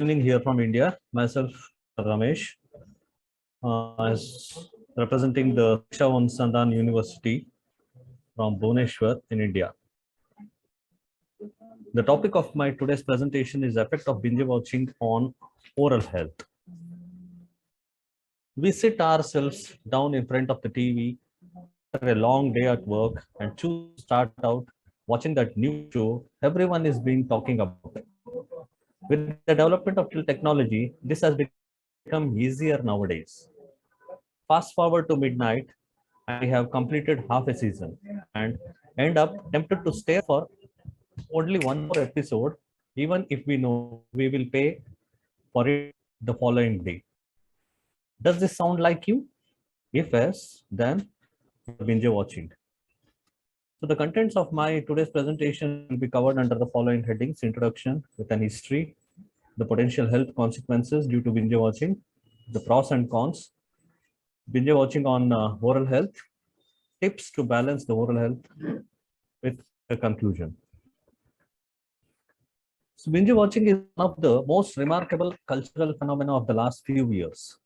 Evening here from India. Myself, Ramesh, is representing the Siksha O Anusandhan University from Bhubaneswar in India. The topic of my today's presentation is effect of binge watching on oral health. We sit ourselves down in front of the TV after a long day at work and choose to start out watching that new show everyone is being talking about. With the development of technology, this has become easier nowadays. Fast forward to midnight, and we have completed half a season and end up tempted to stay for only one more episode, even if we know we will pay for it the following day. Does this sound like you? If yes, then you're binge watching. So the contents of my today's presentation will be covered under the following headings: introduction with an history, the potential health consequences due to binge watching, the pros and cons, binge watching on oral health, tips to balance the oral health with a conclusion. So binge watching is one of the most remarkable cultural phenomena of the last few years.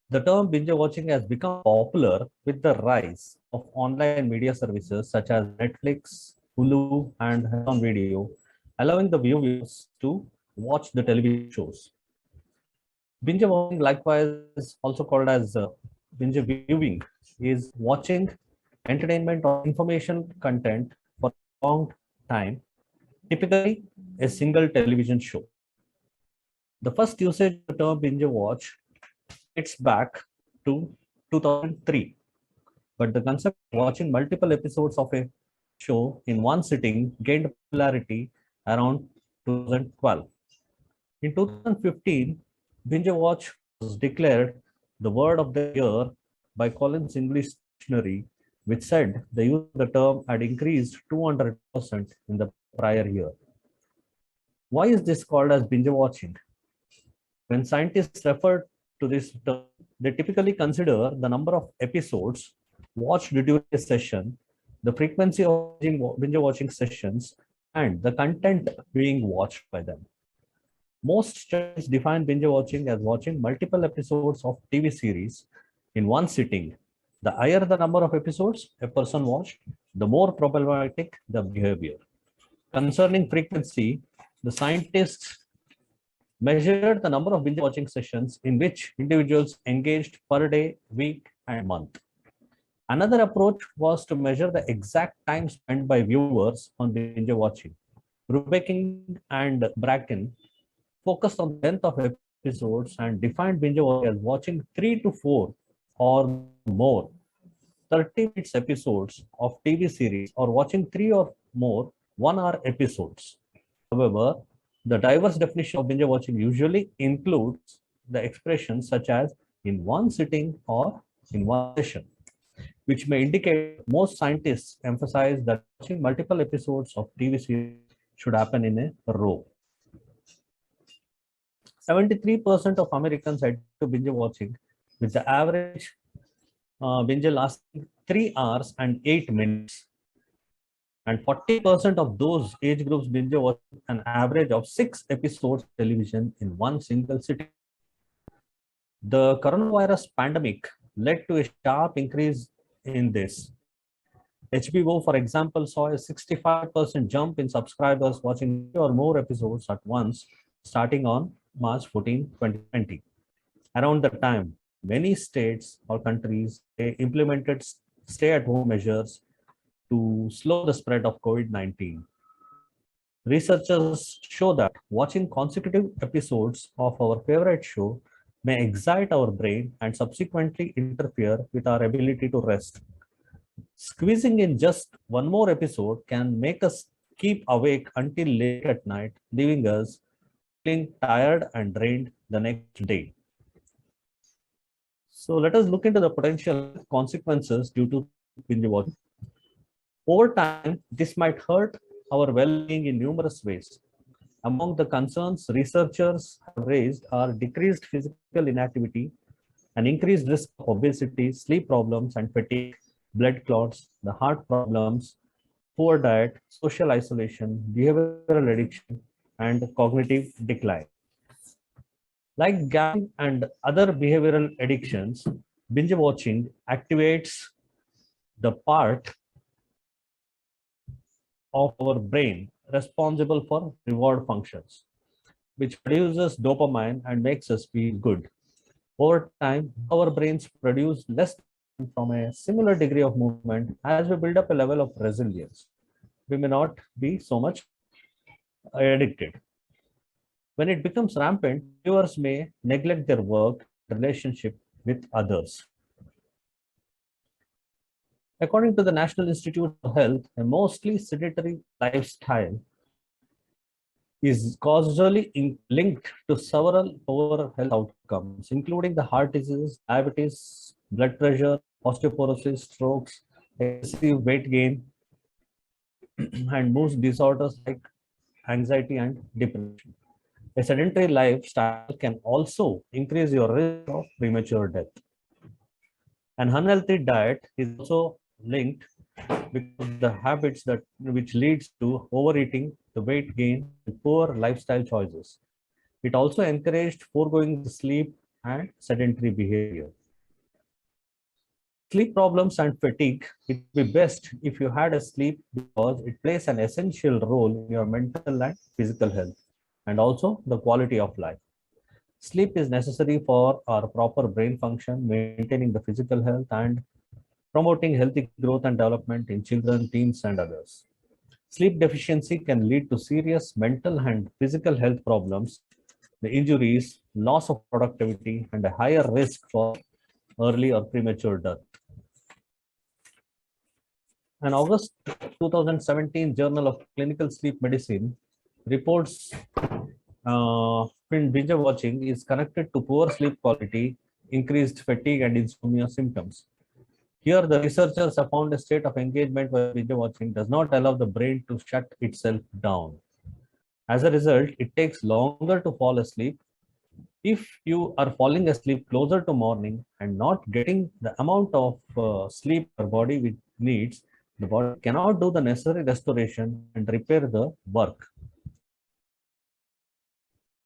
The term binge watching has become popular with the rise of online media services such as Netflix, Hulu, and Amazon Video, allowing the viewers to watch the television shows. Binge watching, likewise also called as binge viewing, is watching entertainment or information content for a long time, typically a single television show. The first usage of the term binge watch dates back to 2003, but the concept of watching multiple episodes of a show in one sitting gained popularity around 2012. In 2015, binge watch was declared the word of the year by Collins English Dictionary, which said the use of the term had increased 200% in the prior year. Why is this called as binge watching? When scientists refer to this term, they typically consider the number of episodes watched during a session, the frequency of binge watching sessions, and the content being watched by them. Most studies define binge watching as watching multiple episodes of TV series in one sitting. The higher the number of episodes a person watched, the more problematic the behavior. Concerning frequency, the scientists measured the number of binge watching sessions in which individuals engaged per day, week, and month. Another approach was to measure the exact time spent by viewers on binge watching. Rubeking and Bracken focused on the length of episodes and defined binge watching as watching 3 to 4 or more 30 minutes episodes of TV series or watching 3 or more 1 hour episodes. However, the diverse definition of binge watching usually includes the expressions such as in one sitting or in one session, which may indicate most scientists emphasize that watching multiple episodes of TV series should happen in a row. 73% of Americans admit to binge watching, with the average binge lasting 3 hours and 8 minutes. And 40% of those age groups binge watch an average of 6 episodes of television in one single sitting. The coronavirus pandemic led to a sharp increase in this. HBO, for example, saw a 65% jump in subscribers watching 3 or more episodes at once starting on March 14, 2020. Around the time, many states or countries implemented stay-at-home measures to slow the spread of COVID-19. Researchers show that watching consecutive episodes of our favorite show may excite our brain and subsequently interfere with our ability to rest. Squeezing in just one more episode can make us keep awake until late at night, leaving us feeling tired and drained the next day. So let us look into the potential consequences due to binge watching. Over time, this might hurt our well-being in numerous ways. Among the concerns researchers have raised are decreased physical inactivity, an increased risk of obesity, sleep problems and fatigue, blood clots, the heart problems, poor diet, social isolation, behavioral addiction, and cognitive decline. Like gambling and other behavioral addictions, binge watching activates the part of our brain responsible for reward functions, which produces dopamine and makes us feel good. Over time, our brains produce less from a similar degree of movement as we build up a level of resilience. We may not be so much addicted. When it becomes rampant, viewers may neglect their work and relationship with others. According to the National Institute of Health, a mostly sedentary lifestyle is causally linked to several poor health outcomes, including the heart disease, diabetes, blood pressure, osteoporosis, strokes, excessive weight gain, and mood disorders like anxiety and depression. A sedentary lifestyle can also increase your risk of premature death. An unhealthy diet is also linked because of the habits that which leads to overeating, the weight gain, and poor lifestyle choices. It also encouraged foregoing sleep and sedentary behavior. Sleep problems and fatigue, it would be best if you had a sleep because it plays an essential role in your mental and physical health and also the quality of life. Sleep is necessary for our proper brain function, maintaining the physical health and promoting healthy growth and development in children, teens, and others. Sleep deficiency can lead to serious mental and physical health problems, the injuries, loss of productivity, and a higher risk for early or premature death. An August 2017 Journal of Clinical Sleep Medicine reports binge watching is connected to poor sleep quality, increased fatigue, and insomnia symptoms. Here, the researchers have found a state of engagement where binge watching does not allow the brain to shut itself down. As a result, it takes longer to fall asleep. If you are falling asleep closer to morning and not getting the amount of sleep your body needs, the body cannot do the necessary restoration and repair the work.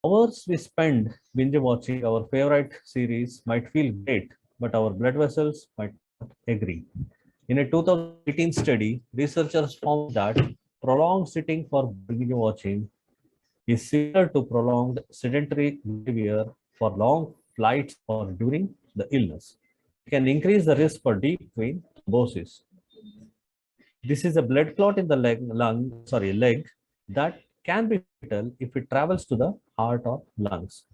Hours we spend binge watching our favorite series might feel great, but our blood vessels might not agree. In a 2018 study, researchers found that prolonged sitting for binge watching is similar to prolonged sedentary behavior for long flights or during the illness. It can increase the risk for deep vein thrombosis. This is a blood clot in the leg that can be fatal if it travels to the heart or lungs.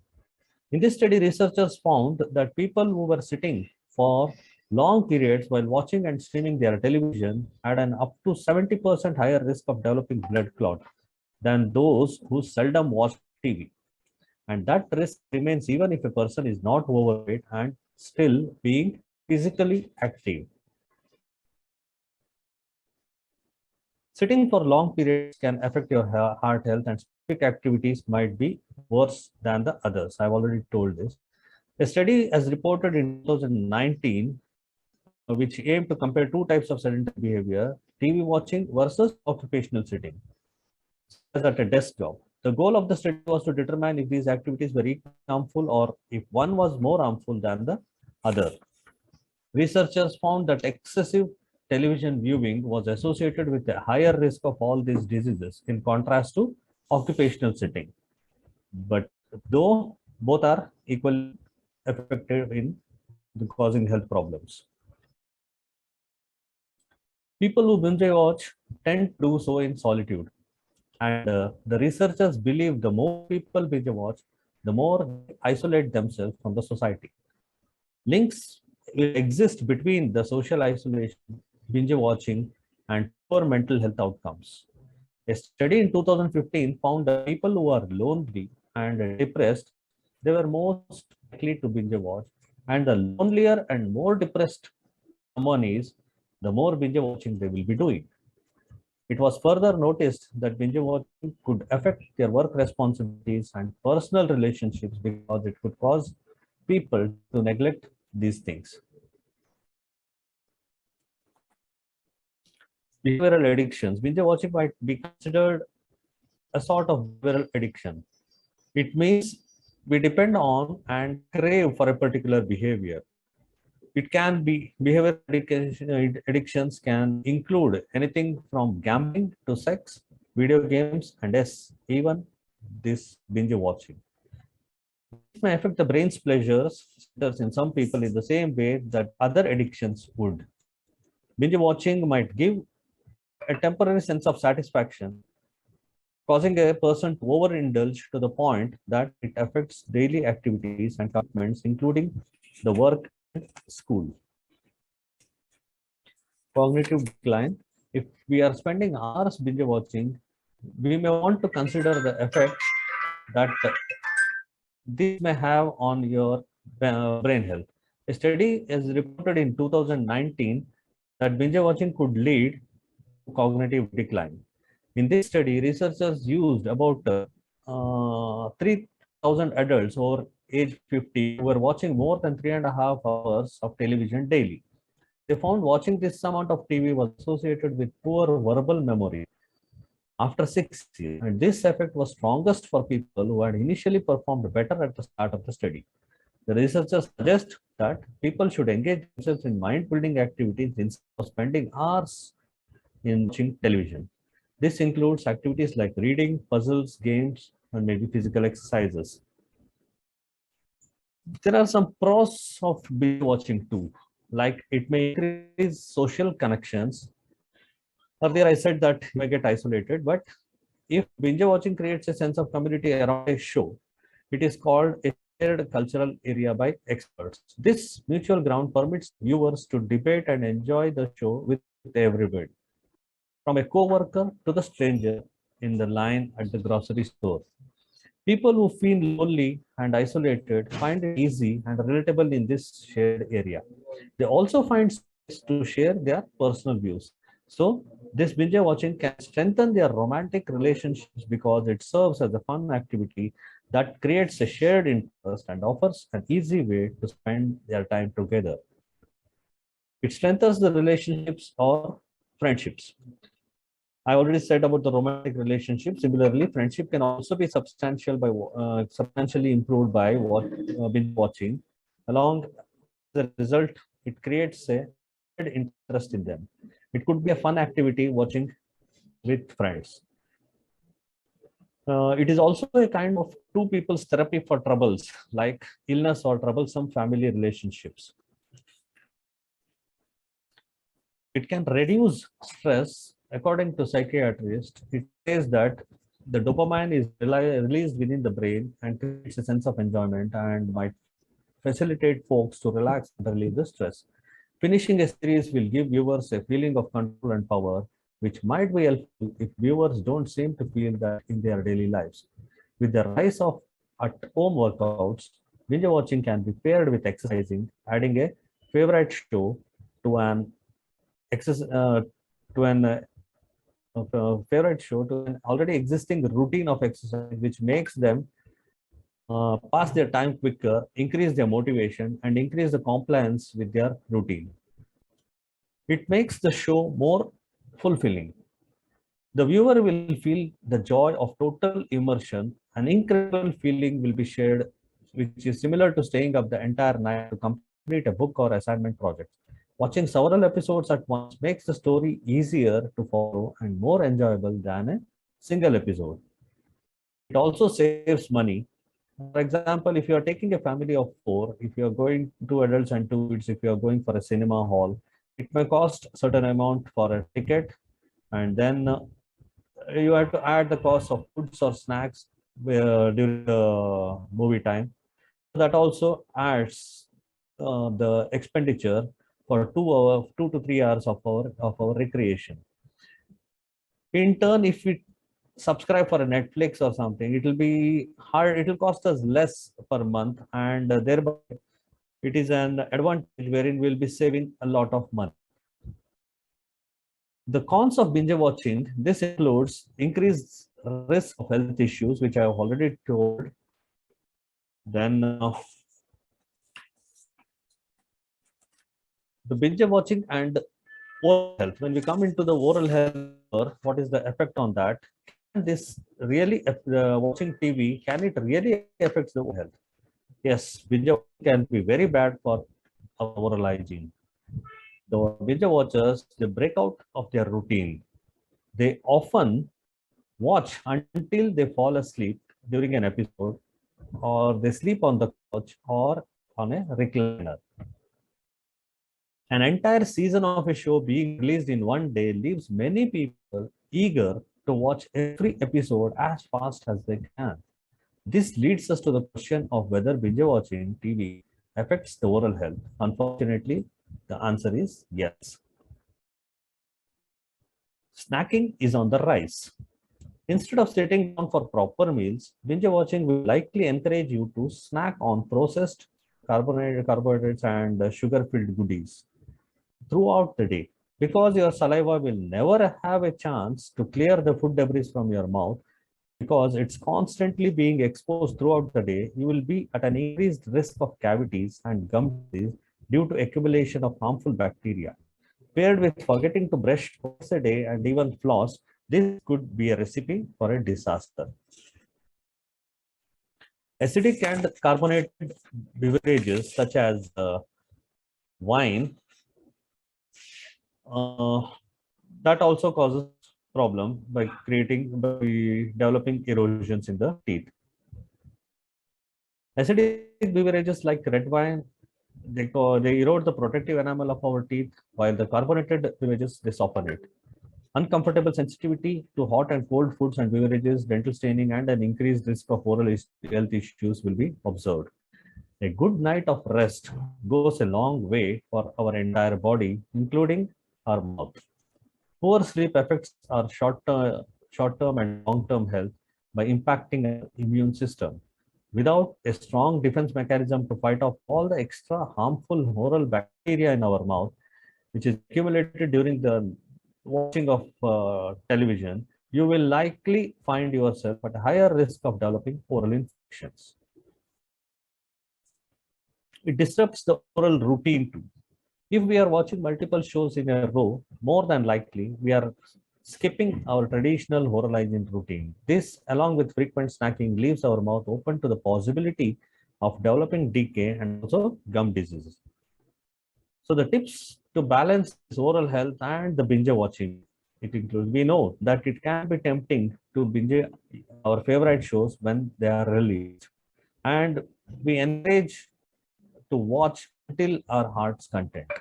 In this study, researchers found that people who were sitting for long periods while watching and streaming their television had an up to 70% higher risk of developing blood clot than those who seldom watch TV. And that risk remains even if a person is not overweight and still being physically active. Sitting for long periods can affect your heart health, and specific activities might be worse than the others. I've already told this. A study, as reported in 2019, which aimed to compare two types of sedentary behavior, TV watching versus occupational sitting, as at a desk job. The goal of the study was to determine if these activities were equally harmful or if one was more harmful than the other. Researchers found that excessive television viewing was associated with a higher risk of all these diseases in contrast to occupational sitting. But though both are equally effective in causing health problems. People who binge watch tend to do so in solitude. And the researchers believe the more people binge watch, the more they isolate themselves from the society. Links will exist between the social isolation, binge watching, and poor mental health outcomes. A study in 2015 found that people who are lonely and depressed, they were most likely to binge watch. And the lonelier and more depressed someone is, the more binge watching they will be doing. It was further noticed that binge watching could affect their work responsibilities and personal relationships because it could cause people to neglect these things. Behavioral addictions. Binge watching might be considered a sort of behavioral addiction. It means we depend on and crave for a particular behavior. It can be addictions can include anything from gambling to sex, video games, and yes, even this binge watching. This may affect the brain's pleasures centers in some people in the same way that other addictions would. Binge watching might give a temporary sense of satisfaction, causing a person to overindulge to the point that it affects daily activities and commitments, including the work and school. Cognitive decline. If we are spending hours binge watching, we may want to consider the effect that this may have on your brain health. A study is reported in 2019 that binge watching could lead to cognitive decline. In this study, researchers used about 3,000 adults over age 50 who were watching more than 3.5 hours of television daily. They found watching this amount of TV was associated with poor verbal memory after 6 years. And this effect was strongest for people who had initially performed better at the start of the study. The researchers suggest that people should engage themselves in mind building activities instead of spending hours in watching television. This includes activities like reading, puzzles, games, and maybe physical exercises. There are some pros of binge watching too, like it may increase social connections. Earlier, I said that you may get isolated, but if binge watching creates a sense of community around a show, it is called a shared cultural area by experts. This mutual ground permits viewers to debate and enjoy the show with everybody, from a co-worker to the stranger in the line at the grocery store. People who feel lonely and isolated find it easy and relatable in this shared area. They also find space to share their personal views. So, this binge watching can strengthen their romantic relationships because it serves as a fun activity that creates a shared interest and offers an easy way to spend their time together. It strengthens the relationships or friendships. I already said about the romantic relationship. Similarly, friendship can also be substantially improved by binge watching. Along the result, it creates a shared interest in them. It could be a fun activity watching with friends. It is also a kind of two people's therapy for troubles like illness or troublesome family relationships. It can reduce stress. According to psychiatrists, it says that the dopamine is released within the brain and creates a sense of enjoyment and might facilitate folks to relax and relieve the stress. Finishing a series will give viewers a feeling of control and power, which might be helpful if viewers don't seem to feel that in their daily lives. With the rise of at-home workouts, binge watching can be paired with exercising, adding a favorite show to an access to an favorite show to an already existing routine of exercise, which makes them pass their time quicker, increase their motivation, and increase the compliance with their routine. It makes the show more fulfilling. The viewer will feel the joy of total immersion. An incredible feeling will be shared, which is similar to staying up the entire night to complete a book or assignment project. Watching several episodes at once makes the story easier to follow and more enjoyable than a single episode. It also saves money. For example, if you are taking a family of four, if you are going two adults and two kids, if you are going for a cinema hall, it may cost a certain amount for a ticket, and then you have to add the cost of foods or snacks during the movie time. That also adds the expenditure for 2 to 3 hours of our recreation. In turn, if we subscribe for a Netflix or something, it will be hard. It will cost us less per month, and thereby it is an advantage wherein we'll be saving a lot of money. The cons of binge watching, this includes increased risk of health issues, which I have already told. Then the binge watching and oral health. When we come into the oral health, what is the effect on that? this really watching TV, can it really affect the health? Yes, binge can be very bad for our oral hygiene. The binge watchers, they break out of their routine. They often watch until they fall asleep during an episode, or they sleep on the couch or on a recliner. An entire season of a show being released in one day leaves many people eager to watch every episode as fast as they can. This leads us to the question of whether binge watching TV affects the oral health. Unfortunately, the answer is yes. Snacking is on the rise. Instead of sitting down for proper meals, binge watching will likely encourage you to snack on processed carbohydrates and sugar-filled goodies throughout the day. Because your saliva will never have a chance to clear the food debris from your mouth, because it's constantly being exposed throughout the day, you will be at an increased risk of cavities and gum disease due to accumulation of harmful bacteria. Paired with forgetting to brush twice a day and even floss, this could be a recipe for a disaster. Acidic and carbonated beverages such as wine, uh, that also causes problem by developing erosions in the teeth. Acidic beverages like red wine, they erode the protective enamel of our teeth, while the carbonated beverages, they soften it. Uncomfortable sensitivity to hot and cold foods and beverages, dental staining, and an increased risk of oral health issues will be observed. A good night of rest goes a long way for our entire body, including our mouth. Poor sleep affects our short-term and long-term health by impacting our immune system. Without a strong defense mechanism to fight off all the extra harmful oral bacteria in our mouth, which is accumulated during the watching of television, you will likely find yourself at a higher risk of developing oral infections. It disrupts the oral routine too. If we are watching multiple shows in a row, more than likely we are skipping our traditional oral hygiene routine. This, along with frequent snacking, leaves our mouth open to the possibility of developing decay and also gum diseases. So the tips to balance oral health and the binge watching, it includes, we know that it can be tempting to binge our favorite shows when they are released. And we encourage to watch until our heart's content.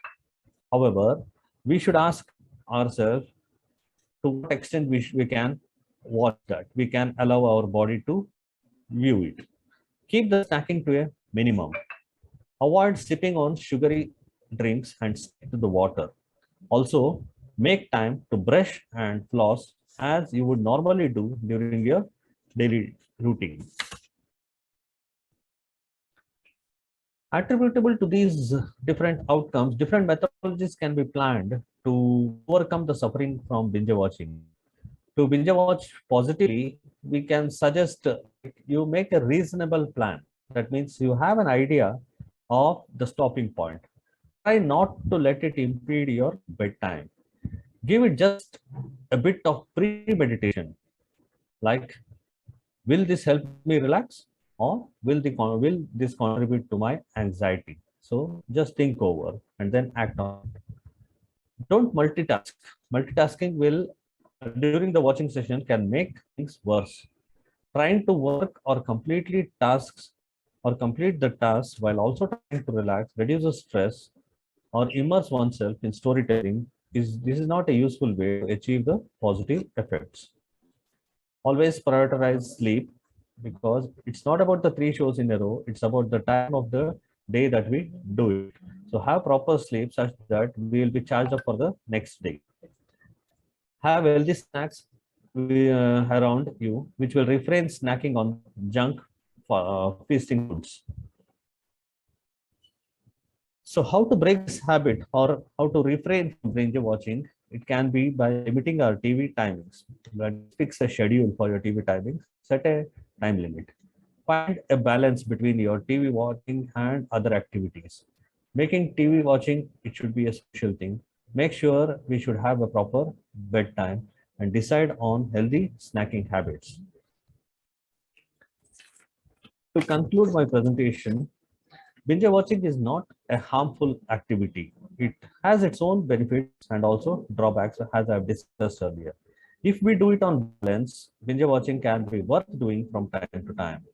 However, we should ask ourselves to what extent we can watch that. We can allow our body to view it. Keep the snacking to a minimum. Avoid sipping on sugary drinks and stick to the water. Also, make time to brush and floss as you would normally do during your daily routine. Attributable to these different outcomes, different methodologies can be planned to overcome the suffering from binge watching. To binge watch positively, we can suggest you make a reasonable plan. That means you have an idea of the stopping point. Try not to let it impede your bedtime. Give it just a bit of premeditation, like, will this help me relax, or will this contribute to my anxiety? So just think over and then act on it. Don't multitask. Multitasking will during the watching session can make things worse. Trying to work or completely tasks or complete the task while also trying to relax, reduces stress, or immerse oneself in storytelling is this is not a useful way to achieve the positive effects. Always prioritize sleep, because it's not about the 3 shows in a row, it's about the time of the day that we do it. So have proper sleep such that we will be charged up for the next day. Have healthy snacks around you, which will refrain snacking on junk for feasting foods. So how to break this habit or how to refrain from binge watching? It can be by limiting our TV timings. But fix a schedule for your TV timings. Set a time limit. Find a balance between your TV watching and other activities. Making TV watching, it should be a social thing. Make sure we should have a proper bedtime. and decide on healthy snacking habits. To conclude my presentation, binge watching is not a harmful activity. It has its own benefits and also drawbacks, as I've discussed earlier. If we do it on balance, binge watching can be worth doing from time to time.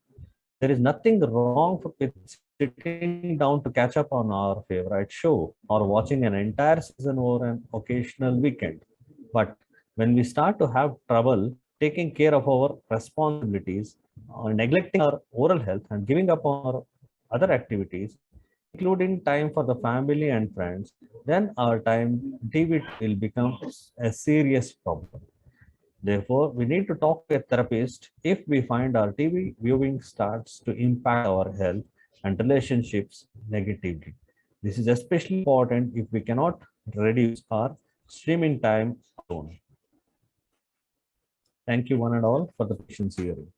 There is nothing wrong with sitting down to catch up on our favorite show or watching an entire season over an occasional weekend. But when we start to have trouble taking care of our responsibilities, or neglecting our oral health and giving up on our other activities, including time for the family and friends, then our time TV will become a serious problem. Therefore, we need to talk to a therapist if we find our TV viewing starts to impact our health and relationships negatively. This is especially important if we cannot reduce our streaming time alone. Thank you, one and all, for the patience hearing.